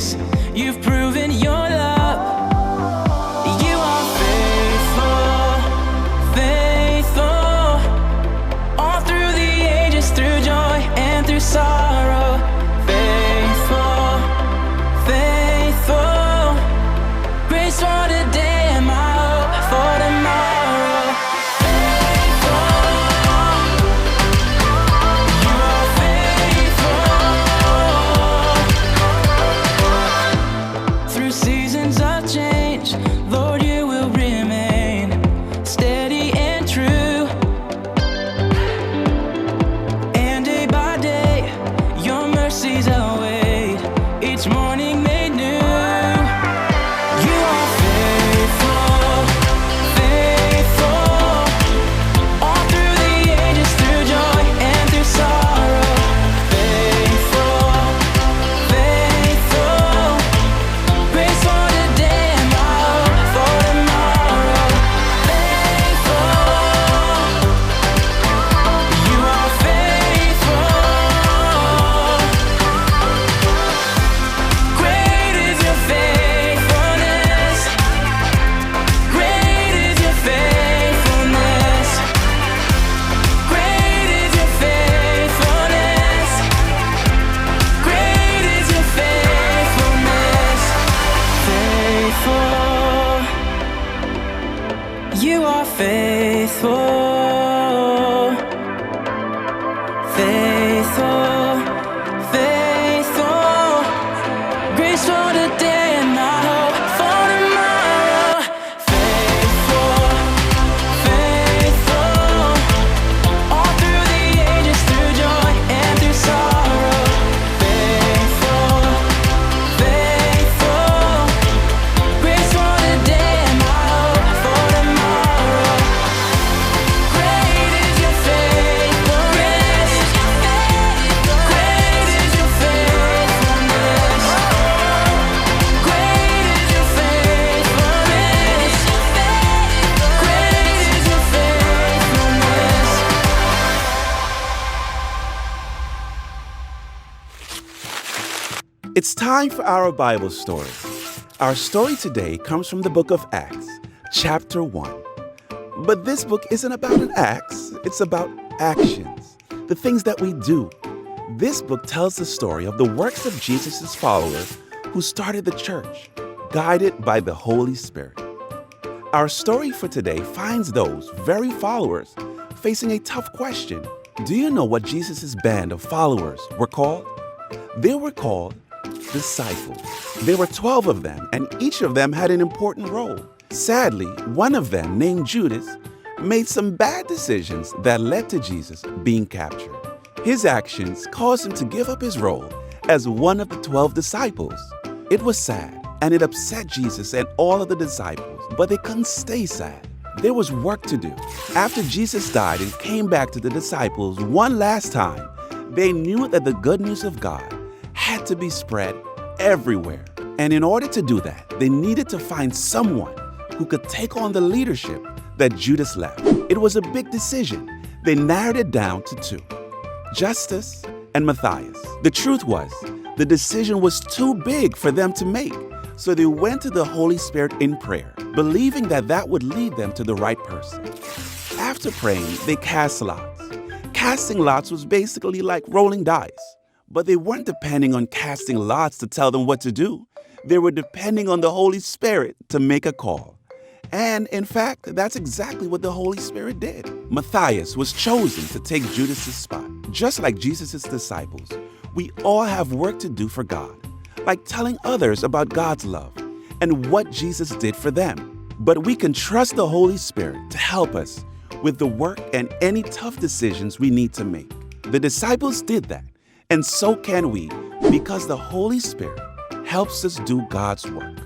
grace. You've proven your love. You are faithful, faithful, all through the ages, through joy and through sorrow. Faithful, faithful, grace for today and my hope for tomorrow. Seasons of change, Lord, you will remain steady and true. And day by day, your mercies await, each morning made new. You are faithful, faithful, all through the ages, through joy and through sorrow. Faithful, faithful, grace for today and my hope for tomorrow. Faithful, you are faithful. Great is your faithfulness. Great is your faithfulness. Great is your faithfulness. Great is your faithfulness. Faithful, you are faithful, faithful, faithful, grace for today and my hope for tomorrow. Faithful, faithful, all through the ages, through joy and through sorrow. Faithful, faithful, grace for today and my hope for tomorrow. Great is your faithfulness. Great is your faithfulness. Great is your faithfulness. Great is your faithfulness. It's time for our Bible story. Our story today comes from the book of Acts, chapter 1. But this book isn't about an axe, it's about actions, the things that we do. This book tells the story of the works of Jesus' followers who started the church, guided by the Holy Spirit. Our story for today finds those very followers facing a tough question. Do you know what Jesus' band of followers were called? They were called disciples. There were 12 of them, and each of them had an important role. Sadly, one of them, named Judas, made some bad decisions that led to Jesus being captured. His actions caused him to give up his role as one of the 12 disciples. It was sad, and it upset Jesus and all of the disciples, but they couldn't stay sad. There was work to do. After Jesus died and came back to the disciples one last time, they knew that the good news of God had to be spread everywhere. And in order to do that, they needed to find someone who could take on the leadership that Judas left. It was a big decision. They narrowed it down to two, Justus and Matthias. The truth was, the decision was too big for them to make. So they went to the Holy Spirit in prayer, believing that that would lead them to the right person. After praying, they cast lots. Casting lots was basically like rolling dice. But they weren't depending on casting lots to tell them what to do. They were depending on the Holy Spirit to make a call. And in fact, that's exactly what the Holy Spirit did. Matthias was chosen to take Judas's spot. Just like Jesus' disciples, we all have work to do for God, like telling others about God's love and what Jesus did for them. But we can trust the Holy Spirit to help us with the work and any tough decisions we need to make. The disciples did that. And so can we, because the Holy Spirit helps us do God's work.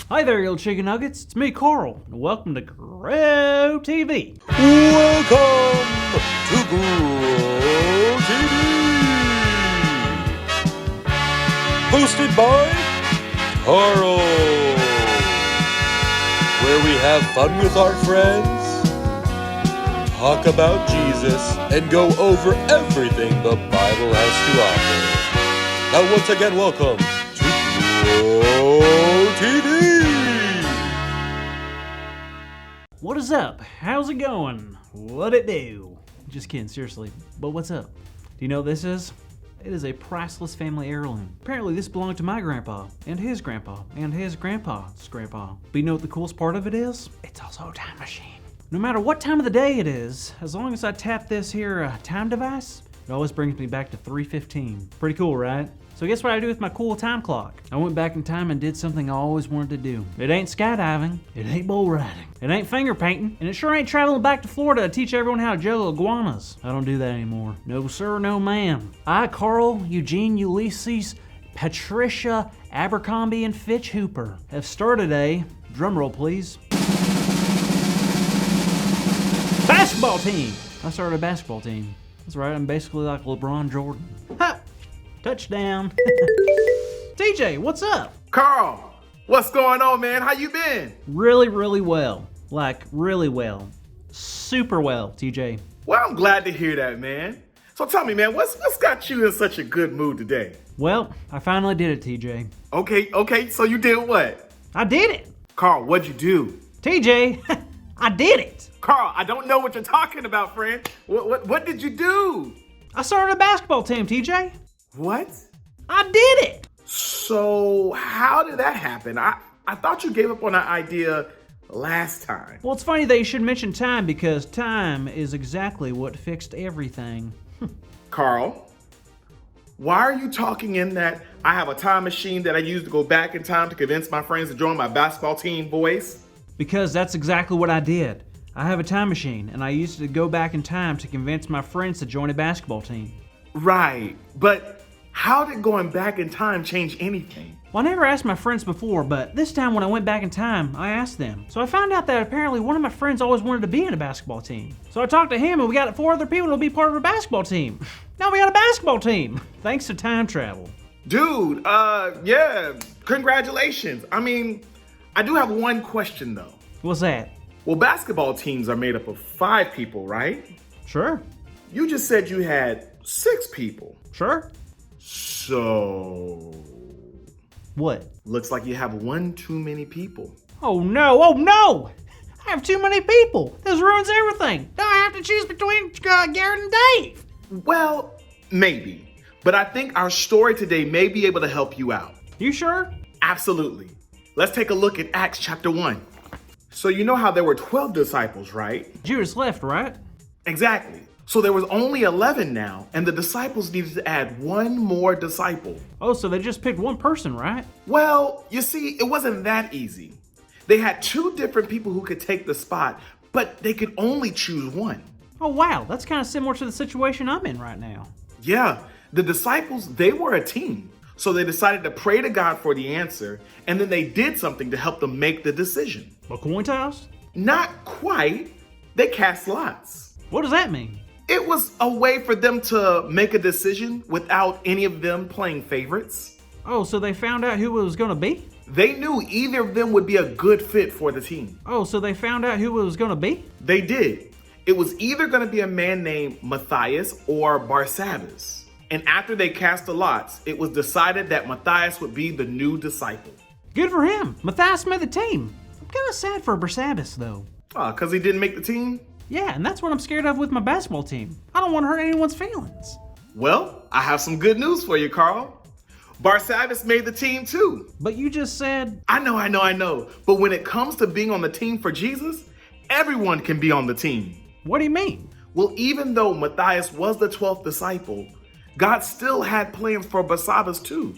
Hi there, you chicken nuggets. It's me, Carl, and welcome to Grow TV. Welcome to Grow TV. Hosted by Carl, where we have fun with our friends, talk about Jesus, and go over everything the Bible has to offer. Now once again, welcome to Grow TV! What is up? How's it going? What it do? Just kidding, seriously. But what's up? Do you know what this is? It is a priceless family heirloom. Apparently this belonged to my grandpa, and his grandpa, and his grandpa's grandpa. But you know what the coolest part of it is? It's also a time machine. No matter what time of the day it is, as long as I tap this here time device, it always brings me back to 3:15. Pretty cool, right? So guess what I do with my cool time clock? I went back in time and did something I always wanted to do. It ain't skydiving, it ain't bull riding, it ain't finger painting, and it sure ain't traveling back to Florida to teach everyone how to juggle iguanas. I don't do that anymore. No sir, no ma'am. I, Carl Eugene Ulysses Patricia Abercrombie and Fitch Hooper, have started a, drumroll please, basketball team. I started a basketball team. That's right, I'm basically like LeBron Jordan. Ha! Touchdown. TJ, what's up? Carl, what's going on, man? How you been? Really, really well. Like, really well. Super well, TJ. Well, I'm glad to hear that, man. So tell me, man, what's got you in such a good mood today? Well, I finally did it, TJ. Okay, so you did what? I did it! Carl, what'd you do? TJ, I did it! Carl, I don't know what you're talking about, friend. What did you do? I started a basketball team, TJ. What? I did it! So how did that happen? I thought you gave up on that idea last time. Well, it's funny that you should mention time because time is exactly what fixed everything. Carl, why are you talking in that I have a time machine that I use to go back in time to convince my friends to join my basketball team voice? Because that's exactly what I did. I have a time machine, and I used it to go back in time to convince my friends to join a basketball team. Right, but how did going back in time change anything? Well, I never asked my friends before, but this time when I went back in time, I asked them. So I found out that apparently one of my friends always wanted to be in a basketball team. So I talked to him and we got 4 other people to be part of a basketball team. Now we got a basketball team, thanks to time travel. Dude, yeah, congratulations. I mean, I do have one question though. What's that? Well, basketball teams are made up of 5 people, right? Sure, You just said you had 6 people. sure. So, What? looks like you have one too many people. Oh no! I have too many people. This ruins everything. Now I have to choose between Garrett and Dave. Well, maybe. But I think our story today may be able to help you out. You sure? Absolutely. Let's take a look at Acts chapter 1. So you know how there were 12 disciples, right? Judas left, right? Exactly. So there was only 11 now, and the disciples needed to add one more disciple. Oh, so they just picked one person, right? Well, you see, it wasn't that easy. They had 2 different people who could take the spot, but they could only choose one. Oh wow, that's kind of similar to the situation I'm in right now. Yeah, the disciples, they were a team. So they decided to pray to God for the answer, and then they did something to help them make the decision. A coin toss? Not quite. They cast lots. What does that mean? It was a way for them to make a decision without any of them playing favorites. Oh, so they found out who it was gonna be? They knew either of them would be a good fit for the team. Oh, so they found out who it was gonna be? They did. It was either going to be a man named Matthias or Barsabbas. And after they cast the lots, it was decided that Matthias would be the new disciple. Good for him. Matthias made the team. I'm kind of sad for Barsabbas, though. Because he didn't make the team? Yeah, and that's what I'm scared of with my basketball team. I don't want to hurt anyone's feelings. Well, I have some good news for you, Carl. Barsabbas made the team too. But you just said... I know. But when it comes to being on the team for Jesus, everyone can be on the team. What do you mean? Well, even though Matthias was the 12th disciple, God still had plans for Barsabbas too.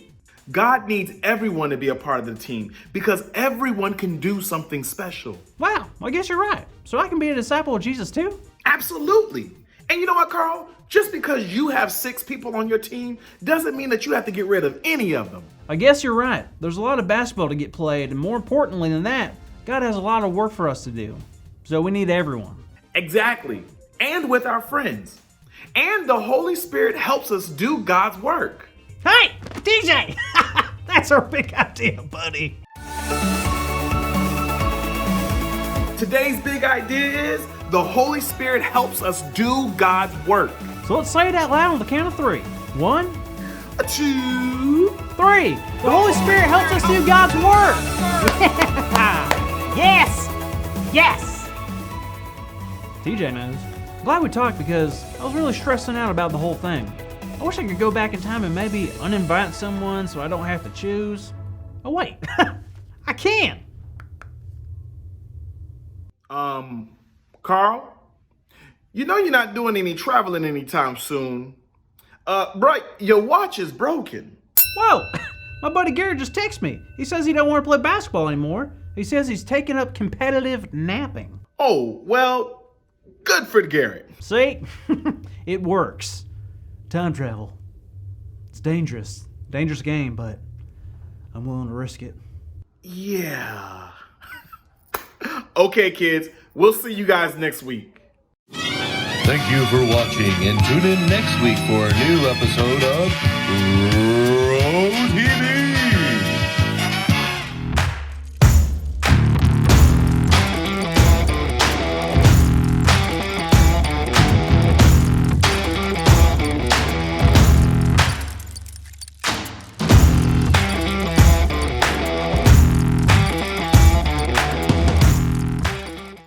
God needs everyone to be a part of the team because everyone can do something special. Wow, I guess you're right. So I can be a disciple of Jesus too? Absolutely. And you know what, Carl? Just because you have 6 people on your team doesn't mean that you have to get rid of any of them. I guess you're right. There's a lot of basketball to get played, and more importantly than that, God has a lot of work for us to do. So we need everyone. Exactly. And with our friends. And the Holy Spirit helps us do God's work. Hey, DJ! That's our big idea, buddy. Today's big idea is the Holy Spirit helps us do God's work. So let's say it out loud on the count of 3. 1, 2. 3. The Holy Spirit helps us do God's work. Yes! Yes! TJ knows. Glad we talked because I was really stressing out about the whole thing. I wish I could go back in time and maybe uninvite someone so I don't have to choose. Oh wait, I can! Carl, you know you're not doing any traveling anytime soon. Bro, your watch is broken. Whoa! My buddy Garrett just texted me. He says he don't want to play basketball anymore. He says he's taking up competitive napping. Oh, well, good for Garrett. See? It works. Time travel. It's dangerous. Dangerous game, but I'm willing to risk it. Yeah. Okay, kids, we'll see you guys next week. Thank you for watching, and tune in next week for a new episode of